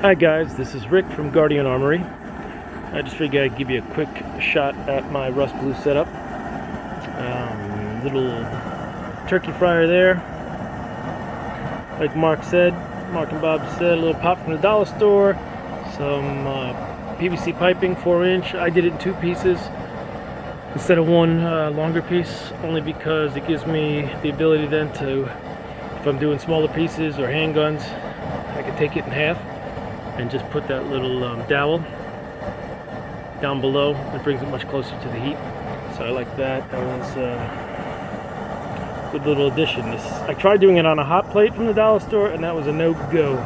Hi guys, this is Rick from Guardian Armory. I just figured I'd give you a quick shot at my rust blue setup. Little turkey fryer there. Like Mark and Bob said, a little pop from the dollar store. Some PVC piping, 4-inch. I did it in 2 pieces instead of one longer piece, only because it gives me the ability then to, if I'm doing smaller pieces or handguns, I can take it in half and just put that little dowel down below. It brings it much closer to the heat, so I like that. That was a good little addition. I tried doing it on a hot plate from the dollar store, and that was a no-go.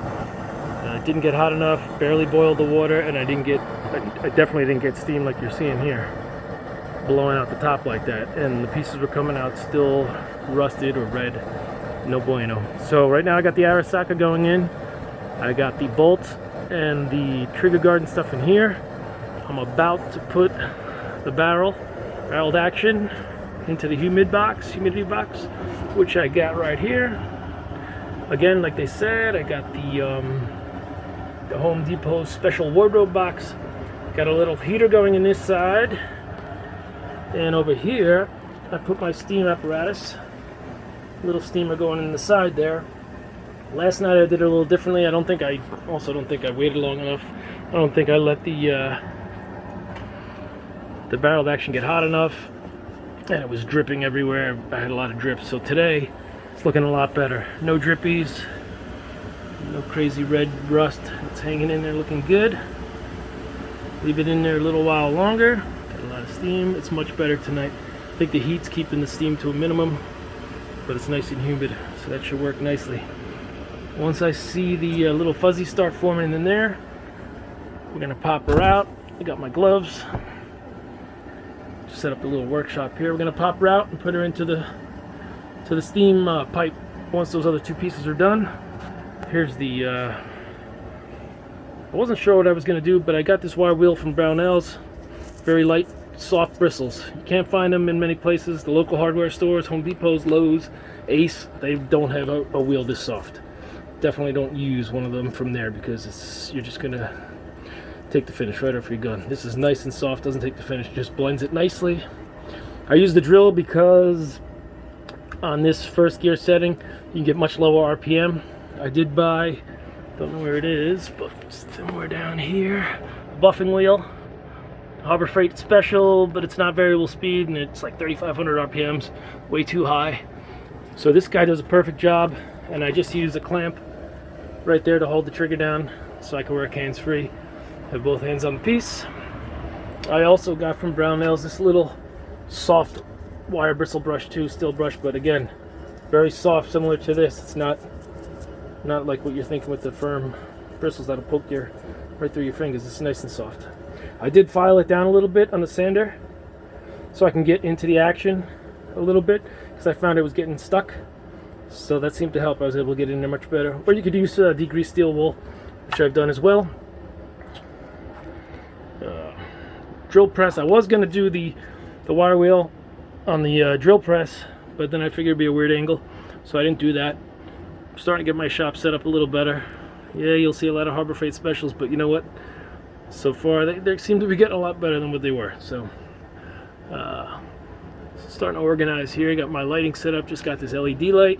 It didn't get hot enough, barely boiled the water, and I definitely didn't get steam like you're seeing here, blowing out the top like that, and the pieces were coming out still rusted or red. No bueno. So right now I got the Arasaka going in. I got the bolt and the trigger guard and stuff in here. I'm about to put the barreled action into the humidity box, which I got right here. Again, like they said, I got the Home Depot special wardrobe box. Got a little heater going in this side, and over here I put my steam apparatus. Little steamer going in the side there. Last night I did it a little differently. I don't think I waited long enough. I don't think I let the barreled action get hot enough, and it was dripping everywhere. I had a lot of drips. So today it's looking a lot better. No drippies, no crazy red rust. It's hanging in there looking good. Leave it in there a little while longer. Got a lot of steam. It's much better tonight. I think the heat's keeping the steam to a minimum, but it's nice and humid, so that should work nicely. Once I see the little fuzzy start forming in there, we're gonna pop her out. I got my gloves. Just set up the little workshop here. We're gonna pop her out and put her into the steam pipe. Once those other 2 pieces are done, here's the. I wasn't sure what I was gonna do, but I got this wire wheel from Brownells. Very light, soft bristles. You can't find them in many places. The local hardware stores, Home Depots, Lowe's, Ace, they don't have a wheel this soft. Definitely don't use one of them from there, because you're just gonna take the finish right off your gun. This is nice and soft, doesn't take the finish, just blends it nicely. I use the drill because on this first gear setting you can get much lower RPM. I did buy, don't know where it is, but somewhere down here, a buffing wheel. Harbor Freight special, but it's not variable speed, and it's like 3,500 RPMs, way too high. So this guy does a perfect job, and I just use a clamp right there to hold the trigger down so I can work hands-free. Have both hands on the piece. I also got from Brownells this little soft wire bristle brush too, steel brush, but again, very soft, similar to this. It's not like what you're thinking with the firm bristles that'll poke right through your fingers. It's nice and soft. I did file it down a little bit on the sander so I can get into the action a little bit, because I found it was getting stuck. So that seemed to help. I was able to get in there much better. Or you could use degreased steel wool, which I've done as well. Drill press. I was going to do the wire wheel on the drill press, but then I figured it'd be a weird angle, so I didn't do that. I'm starting to get my shop set up a little better. Yeah, you'll see a lot of Harbor Freight specials, but you know what? So far, they seem to be getting a lot better than what they were. So, starting to organize here. I got my lighting set up. Just got this LED light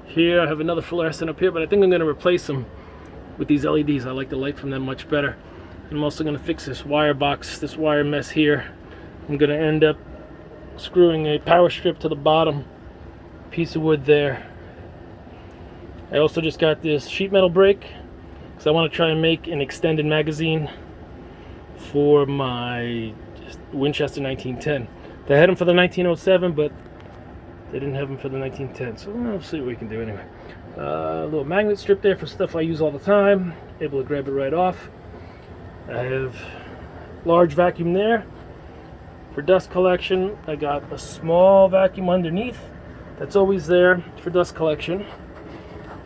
here. I have another fluorescent up here, but I think I'm going to replace them with these LEDs. I like the light from them much better. I'm also going to fix this wire box, this wire mess here. I'm going to end up screwing a power strip to the bottom piece of wood there. I also just got this sheet metal brake because I want to try and make an extended magazine for my Winchester 1910. They had them for the 1907, but they didn't have them for the 1910, so we'll see what we can do anyway. A little magnet strip there for stuff I use all the time, able to grab it right off. I have large vacuum there for dust collection. I got a small vacuum underneath that's always there for dust collection.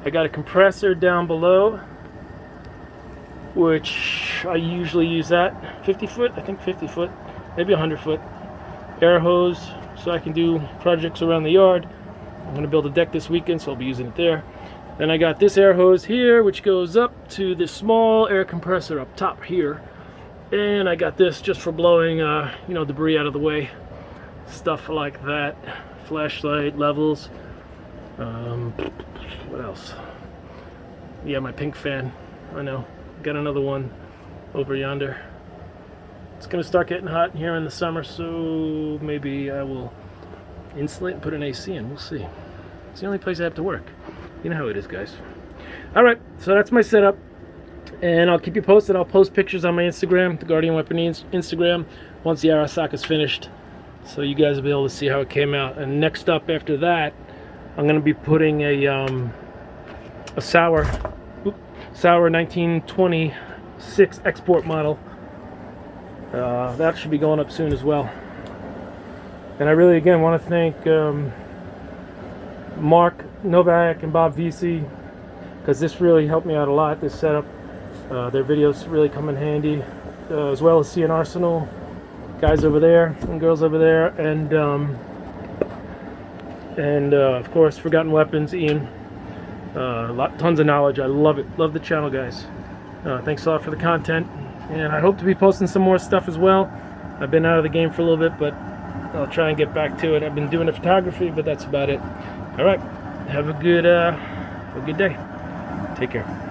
I got a compressor down below, which I usually use that 50 foot, I think 50 foot, maybe 100 foot. Air hose, so I can do projects around the yard. I'm going to build a deck this weekend, so I'll be using it there. Then I got this air hose here, which goes up to this small air compressor up top here. And I got this just for blowing, you know, debris out of the way. Stuff like that. Flashlight levels. What else? Yeah, my pink fan. I know. Got another one over yonder. It's gonna start getting hot here in the summer, so maybe I will insulate and put an AC in. We'll see. It's the only place I have to work. You know how it is, guys. Alright, so that's my setup. And I'll keep you posted. I'll post pictures on my Instagram, the Guardian Weapon Instagram, once the Arasaka's finished. So you guys will be able to see how it came out. And next up after that, I'm going to be putting a Sauer 1926 export model. That should be going up soon as well. And I really, again, want to thank Mark Novak and Bob Vesey, because this really helped me out a lot, this setup. Their videos really come in handy, as well as seeing Arsenal, guys over there and girls over there, and of course Forgotten Weapons, Ian. Tons of knowledge. I love it. Love the channel, guys. Thanks a lot for the content, and I hope to be posting some more stuff as well. I've been out of the game for a little bit, but I'll try and get back to it. I've been doing the photography, but that's about it. All right, have a good day. Take care.